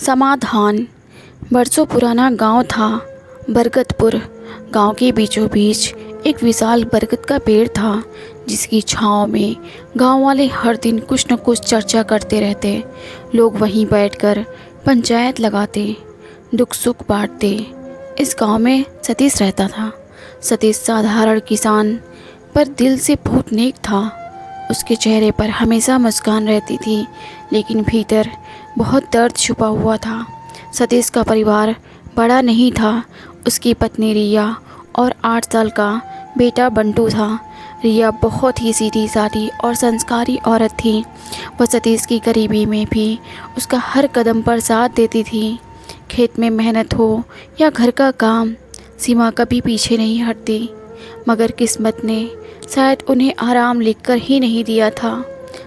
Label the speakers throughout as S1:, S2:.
S1: समाधान। बरसों पुराना गांव था बरगदपुर। गांव के बीचों बीच एक विशाल बरगद का पेड़ था, जिसकी छांव में गांव वाले हर दिन कुछ न कुछ चर्चा करते रहते। लोग वहीं बैठकर पंचायत लगाते, दुख सुख बांटते। इस गांव में सतीश रहता था। सतीश साधारण किसान पर दिल से बहुत नेक था। उसके चेहरे पर हमेशा मुस्कान रहती थी, लेकिन भीतर बहुत दर्द छुपा हुआ था। सतीश का परिवार बड़ा नहीं था। उसकी पत्नी रिया और 8 साल का बेटा बंटू था। रिया बहुत ही सीधी सादी और संस्कारी औरत थी। वह सतीश की गरीबी में भी उसका हर कदम पर साथ देती थी। खेत में मेहनत हो या घर का काम, सीमा कभी पीछे नहीं हटती। मगर किस्मत ने शायद उन्हें आराम लिखकर ही नहीं दिया था।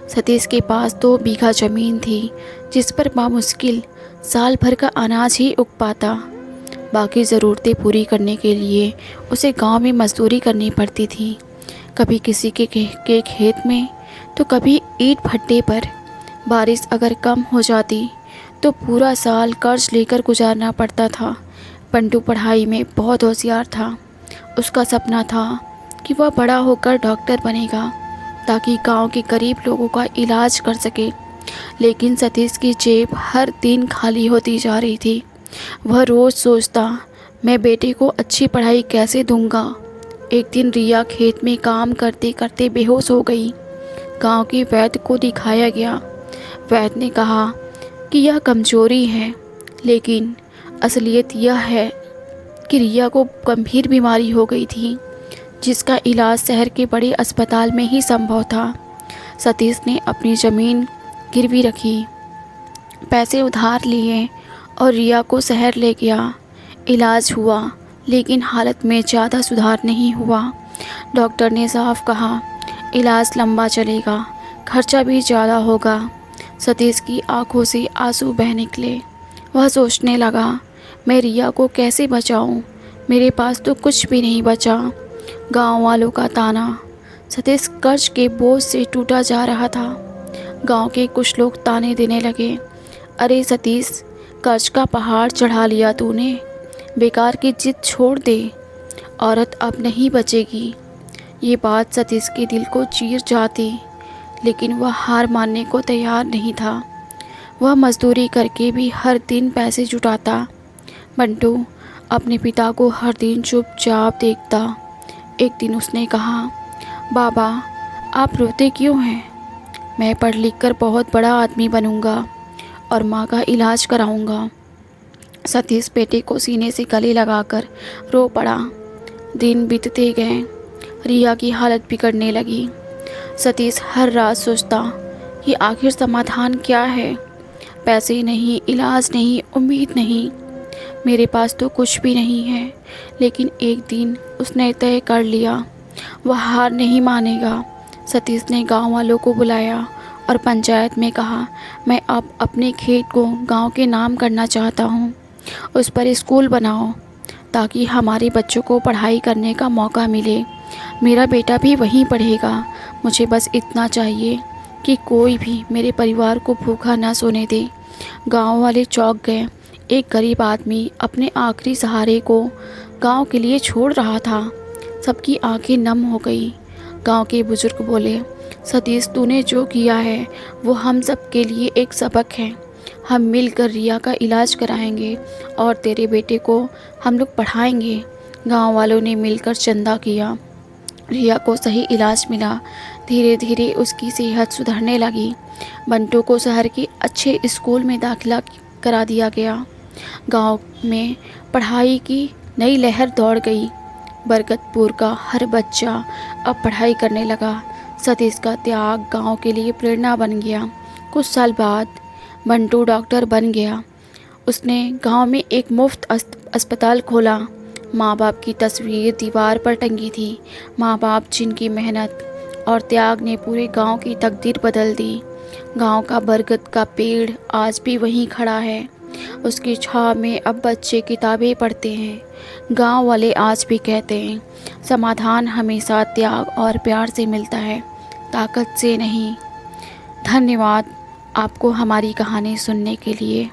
S1: सतीश के पास 2 बीघा ज़मीन थी, जिस पर बामुश्किल साल भर का अनाज ही उग पाता। बाकी ज़रूरतें पूरी करने के लिए उसे गांव में मजदूरी करनी पड़ती थी, कभी किसी के खेत में तो कभी ईंट भट्टे पर। बारिश अगर कम हो जाती तो पूरा साल कर्ज लेकर गुजारना पड़ता था। बंटू पढ़ाई में बहुत होशियार था। उसका सपना था कि वह बड़ा होकर डॉक्टर बनेगा, ताकि गांव के गरीब लोगों का इलाज कर सके। लेकिन सतीश की जेब हर दिन खाली होती जा रही थी। वह रोज़ सोचता, मैं बेटे को अच्छी पढ़ाई कैसे दूंगा। एक दिन रिया खेत में काम करते करते बेहोश हो गई। गांव के वैद्य को दिखाया गया। वैद्य ने कहा कि यह कमजोरी है, लेकिन असलियत यह है कि रिया को गंभीर बीमारी हो गई थी, जिसका इलाज शहर के बड़े अस्पताल में ही संभव था। सतीश ने अपनी ज़मीन गिरवी रखी, पैसे उधार लिए और रिया को शहर ले गया। इलाज हुआ, लेकिन हालत में ज़्यादा सुधार नहीं हुआ। डॉक्टर ने साफ कहा, इलाज लंबा चलेगा, खर्चा भी ज़्यादा होगा। सतीश की आंखों से आंसू बह निकले। वह सोचने लगा, मैं रिया को कैसे बचाऊं? मेरे पास तो कुछ भी नहीं बचा। गांव वालों का ताना। सतीश कर्ज के बोझ से टूटा जा रहा था। गांव के कुछ लोग ताने देने लगे, अरे सतीश, कर्ज का पहाड़ चढ़ा लिया तूने, बेकार की जिद छोड़ दे, औरत अब नहीं बचेगी। ये बात सतीश के दिल को चीर जाती, लेकिन वह हार मानने को तैयार नहीं था। वह मजदूरी करके भी हर दिन पैसे जुटाता। बंटू अपने पिता को हर दिन चुपचाप देखता। एक दिन उसने कहा, बाबा, आप रोते क्यों हैं? मैं पढ़ लिख कर बहुत बड़ा आदमी बनूंगा और माँ का इलाज कराऊंगा। सतीश बेटे को सीने से गले लगाकर रो पड़ा। दिन बीतते गए। रिया की हालत बिगड़ने लगी। सतीश हर रात सोचता कि आखिर समाधान क्या है। पैसे नहीं, इलाज नहीं, उम्मीद नहीं। मेरे पास तो कुछ भी नहीं है। लेकिन एक दिन उसने तय कर लिया, वह हार नहीं मानेगा। सतीश ने गांव वालों को बुलाया और पंचायत में कहा, मैं अब अपने खेत को गांव के नाम करना चाहता हूँ। उस पर स्कूल बनाओ, ताकि हमारे बच्चों को पढ़ाई करने का मौका मिले। मेरा बेटा भी वहीं पढ़ेगा। मुझे बस इतना चाहिए कि कोई भी मेरे परिवार को भूखा ना सोने दे। गांव वाले चौंक गए। एक गरीब आदमी अपने आखिरी सहारे को गांव के लिए छोड़ रहा था। सबकी आंखें नम हो गई। गांव के बुजुर्ग बोले, सतीश, तूने जो किया है वो हम सब के लिए एक सबक है। हम मिलकर रिया का इलाज कराएंगे और तेरे बेटे को हम लोग पढ़ाएंगे। गांव वालों ने मिलकर चंदा किया। रिया को सही इलाज मिला। धीरे धीरे उसकी सेहत सुधरने लगी। बंटू को शहर के अच्छे स्कूल में दाखिला करा दिया गया। गांव में पढ़ाई की नई लहर दौड़ गई। बरगदपुर का हर बच्चा अब पढ़ाई करने लगा। सतीश का त्याग गांव के लिए प्रेरणा बन गया। कुछ साल बाद बंटू डॉक्टर बन गया। उसने गांव में एक मुफ्त अस्पताल खोला। माँ बाप की तस्वीर दीवार पर टंगी थी। माँ बाप जिनकी मेहनत और त्याग ने पूरे गांव की तकदीर बदल दी। गांव का बरगद का पेड़ आज भी वहीं खड़ा है। उसकी छाँव में अब बच्चे किताबें पढ़ते हैं। गांव वाले आज भी कहते हैं, समाधान हमेशा त्याग और प्यार से मिलता है, ताकत से नहीं। धन्यवाद आपको हमारी कहानी सुनने के लिए।